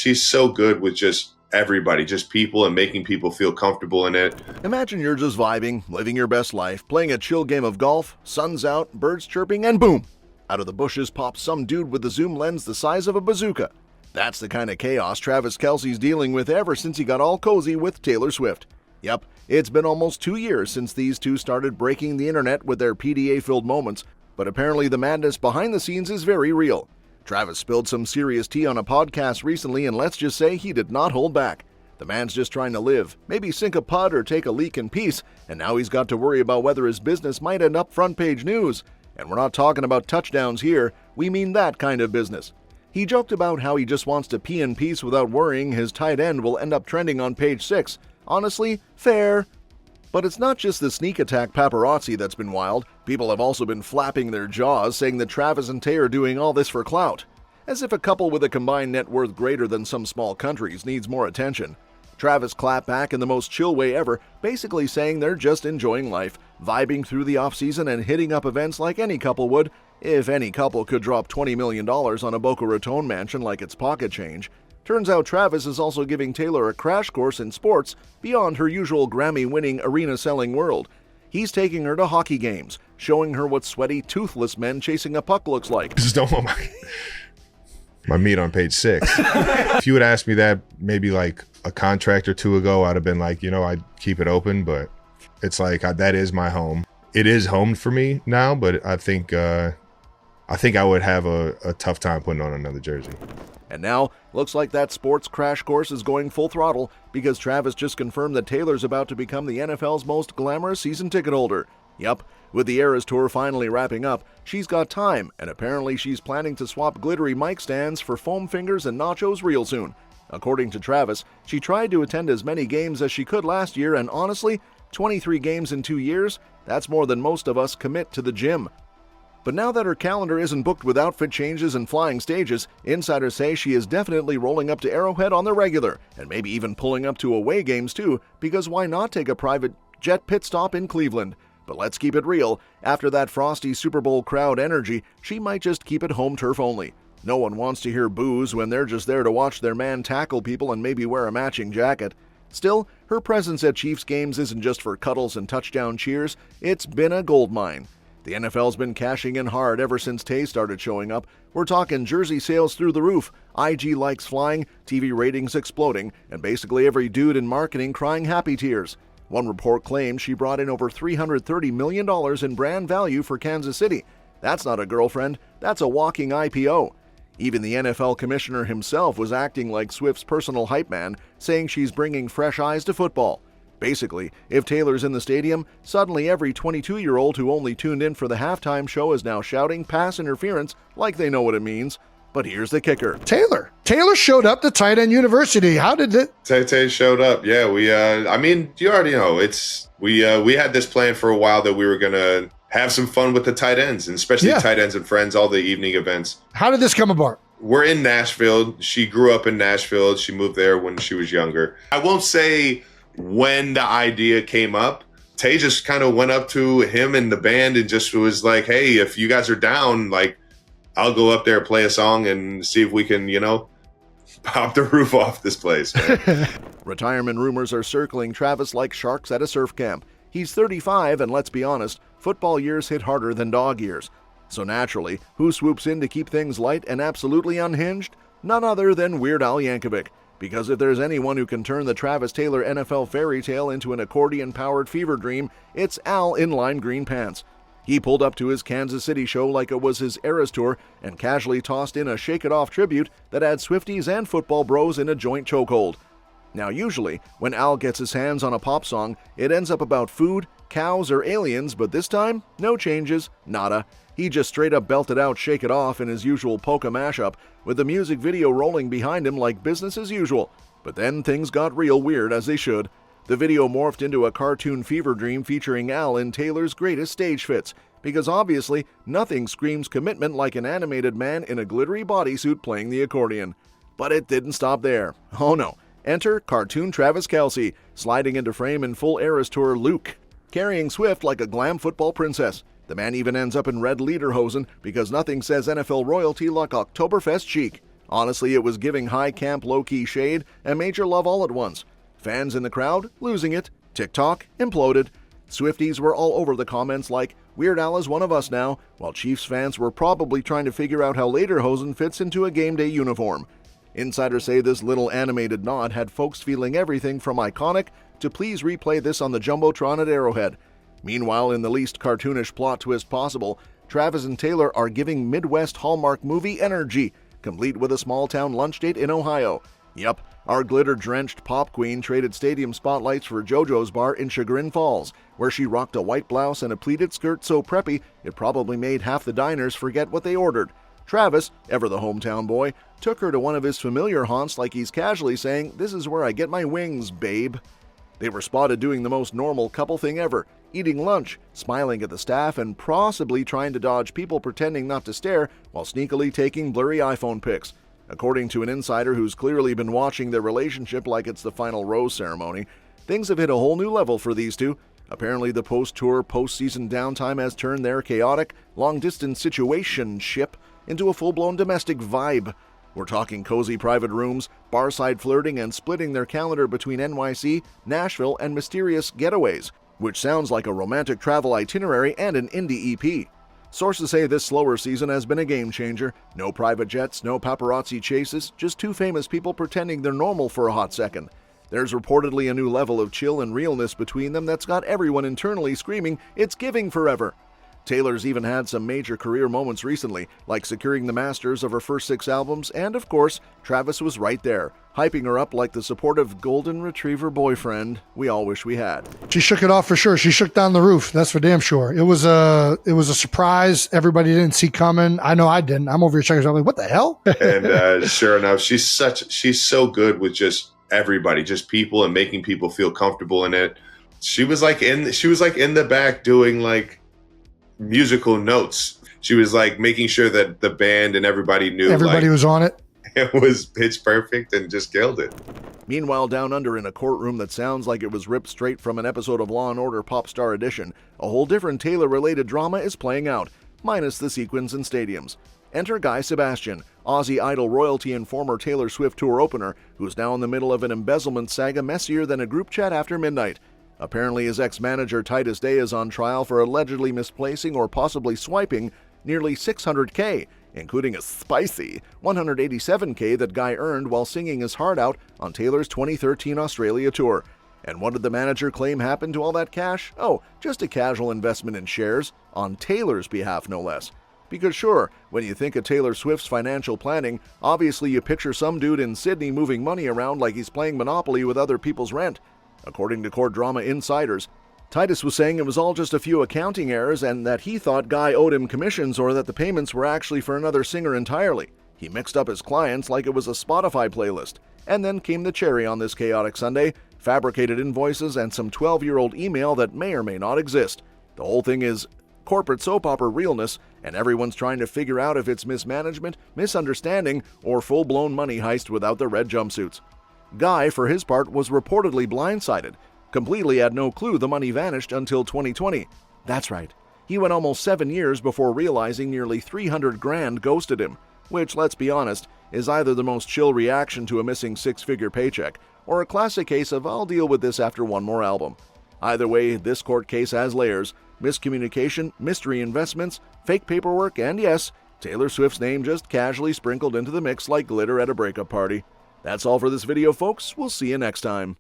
she's so good with just everybody, just people, and making people feel comfortable in it. Imagine you're just vibing, living your best life, playing a chill game of golf, sun's out, birds chirping, and boom! Out of the bushes pops some dude with a zoom lens the size of a bazooka. That's the kind of chaos Travis Kelce's dealing with ever since he got all cozy with Taylor Swift. Yep, it's been almost 2 years since these two started breaking the internet with their PDA-filled moments, but apparently the madness behind the scenes is very real. Travis spilled some serious tea on a podcast recently, and let's just say he did not hold back. The man's just trying to live, maybe sink a putt or take a leak in peace, and now he's got to worry about whether his business might end up front page news. And we're not talking about touchdowns here, we mean that kind of business. He joked about how he just wants to pee in peace without worrying his tight end will end up trending on page 6. Honestly, fair. But it's not just the sneak attack paparazzi that's been wild. People have also been flapping their jaws, saying that Travis and Tay are doing all this for clout. As if a couple with a combined net worth greater than some small countries needs more attention. Travis clapped back in the most chill way ever, basically saying they're just enjoying life, vibing through the off-season and hitting up events like any couple would, if any couple could drop $20 million on a Boca Raton mansion like it's pocket change. Turns out Travis is also giving Taylor a crash course in sports beyond her usual Grammy-winning arena-selling world. He's taking her to hockey games, showing her what sweaty, toothless men chasing a puck looks like. Just don't want my meat on page 6. If you would ask me that maybe like a contract or two ago, I'd have been like, I'd keep it open, but it's like that is my home. It is home for me now, but I think I would have a tough time putting on another jersey. And now, looks like that sports crash course is going full throttle because Travis just confirmed that Taylor's about to become the NFL's most glamorous season ticket holder. Yup, with the Eras Tour finally wrapping up, she's got time, and apparently she's planning to swap glittery mic stands for foam fingers and nachos real soon. According to Travis, she tried to attend as many games as she could last year, and honestly, 23 games in 2 years, that's more than most of us commit to the gym. But now that her calendar isn't booked with outfit changes and flying stages, insiders say she is definitely rolling up to Arrowhead on the regular, and maybe even pulling up to away games too, because why not take a private jet pit stop in Cleveland? But let's keep it real, after that frosty Super Bowl crowd energy, she might just keep it home turf only. No one wants to hear boos when they're just there to watch their man tackle people and maybe wear a matching jacket. Still, her presence at Chiefs games isn't just for cuddles and touchdown cheers, it's been a goldmine. The NFL's been cashing in hard ever since Tay started showing up. We're talking jersey sales through the roof, IG likes flying, TV ratings exploding, and basically every dude in marketing crying happy tears. One report claims she brought in over $330 million in brand value for Kansas City. That's not a girlfriend, that's a walking IPO. Even the NFL commissioner himself was acting like Swift's personal hype man, saying she's bringing fresh eyes to football. Basically, if Taylor's in the stadium, suddenly every 22-year-old who only tuned in for the halftime show is now shouting pass interference like they know what it means. But here's the kicker. Taylor showed up to Tight End University. How did it? Tay showed up. Yeah, you already know. We had this plan for a while that we were going to have some fun with the tight ends, and especially tight ends and friends, all the evening events. How did this come about? We're in Nashville. She grew up in Nashville. She moved there when she was younger. I won't say when the idea came up. Tay just kind of went up to him and the band and just was like, hey, if you guys are down, like, I'll go up there, play a song, and see if we can, pop the roof off this place. Retirement rumors are circling Travis like sharks at a surf camp. He's 35, and let's be honest, football years hit harder than dog years. So naturally, who swoops in to keep things light and absolutely unhinged? None other than Weird Al Yankovic. Because if there's anyone who can turn the Travis Taylor NFL fairy tale into an accordion-powered fever dream, it's Al in lime green pants. He pulled up to his Kansas City show like it was his Eras Tour and casually tossed in a Shake It Off tribute that had Swifties and football bros in a joint chokehold. Now usually, when Al gets his hands on a pop song, it ends up about food, cows, or aliens, but this time, no changes, nada. He just straight up belted out Shake It Off in his usual polka mashup, with the music video rolling behind him like business as usual. But then things got real weird, as they should. The video morphed into a cartoon fever dream featuring Al in Taylor's greatest stage fits, because obviously nothing screams commitment like an animated man in a glittery bodysuit playing the accordion. But it didn't stop there. Oh no. Enter cartoon Travis Kelce, sliding into frame in full Eras Tour Luke, carrying Swift like a glam football princess. The man even ends up in red lederhosen because nothing says NFL royalty like Oktoberfest chic. Honestly, it was giving high camp low-key shade and major love all at once. Fans in the crowd losing it. TikTok imploded. Swifties were all over the comments like, Weird Al is one of us now, while Chiefs fans were probably trying to figure out how Lederhosen fits into a game day uniform. Insiders say this little animated nod had folks feeling everything from iconic to please replay this on the Jumbotron at Arrowhead. Meanwhile, in the least cartoonish plot twist possible, Travis and Taylor are giving Midwest Hallmark movie energy, complete with a small-town lunch date in Ohio. Yup, our glitter-drenched pop queen traded stadium spotlights for JoJo's Bar in Chagrin Falls, where she rocked a white blouse and a pleated skirt so preppy it probably made half the diners forget what they ordered. Travis, ever the hometown boy, took her to one of his familiar haunts like he's casually saying, "This is where I get my wings, babe." They were spotted doing the most normal couple thing ever, eating lunch, smiling at the staff, and possibly trying to dodge people pretending not to stare while sneakily taking blurry iPhone pics. According to an insider who's clearly been watching their relationship like it's the final rose ceremony, things have hit a whole new level for these two. Apparently, the post-tour, post-season downtime has turned their chaotic, long-distance situationship into a full-blown domestic vibe. We're talking cozy private rooms, bar-side flirting, and splitting their calendar between NYC, Nashville, and mysterious getaways, which sounds like a romantic travel itinerary and an indie EP. Sources say this slower season has been a game-changer. No private jets, no paparazzi chases, just two famous people pretending they're normal for a hot second. There's reportedly a new level of chill and realness between them that's got everyone internally screaming, "It's giving forever." Taylor's even had some major career moments recently, like securing the masters of her first 6 albums, and of course, Travis was right there, hyping her up like the supportive golden retriever boyfriend we all wish we had. She shook it off for sure. She shook down the roof. That's for damn sure. It was a surprise. Everybody didn't see coming. I know I didn't. I'm over here checking. I'm like, what the hell? And sure enough, she's so good with just everybody, just people, and making people feel comfortable in it. She was like in the back doing like musical notes. She was like making sure that the band and everybody knew everybody was on it. It was pitch perfect and just killed it. Meanwhile, down under in a courtroom that sounds like it was ripped straight from an episode of Law & Order Pop Star Edition, a whole different Taylor-related drama is playing out, minus the sequins and stadiums. Enter Guy Sebastian, Aussie Idol royalty and former Taylor Swift tour opener, who's now in the middle of an embezzlement saga messier than a group chat after midnight. Apparently, his ex-manager Titus Day is on trial for allegedly misplacing or possibly swiping nearly $600K, including a spicy $187K that Guy earned while singing his heart out on Taylor's 2013 Australia tour. And what did the manager claim happened to all that cash? Oh, just a casual investment in shares, on Taylor's behalf no less. Because sure, when you think of Taylor Swift's financial planning, obviously you picture some dude in Sydney moving money around like he's playing Monopoly with other people's rent. According to court drama insiders, Titus was saying it was all just a few accounting errors and that he thought Guy owed him commissions or that the payments were actually for another singer entirely. He mixed up his clients like it was a Spotify playlist. And then came the cherry on this chaotic Sunday, fabricated invoices and some 12-year-old email that may or may not exist. The whole thing is corporate soap opera realness, and everyone's trying to figure out if it's mismanagement, misunderstanding, or full-blown money heist without the red jumpsuits. Guy, for his part, was reportedly blindsided, completely had no clue the money vanished until 2020. That's right. He went almost 7 years before realizing nearly 300 grand ghosted him, which, let's be honest, is either the most chill reaction to a missing 6-figure paycheck or a classic case of I'll deal with this after one more album. Either way, this court case has layers: miscommunication, mystery investments, fake paperwork, and yes, Taylor Swift's name just casually sprinkled into the mix like glitter at a breakup party. That's all for this video, folks. We'll see you next time.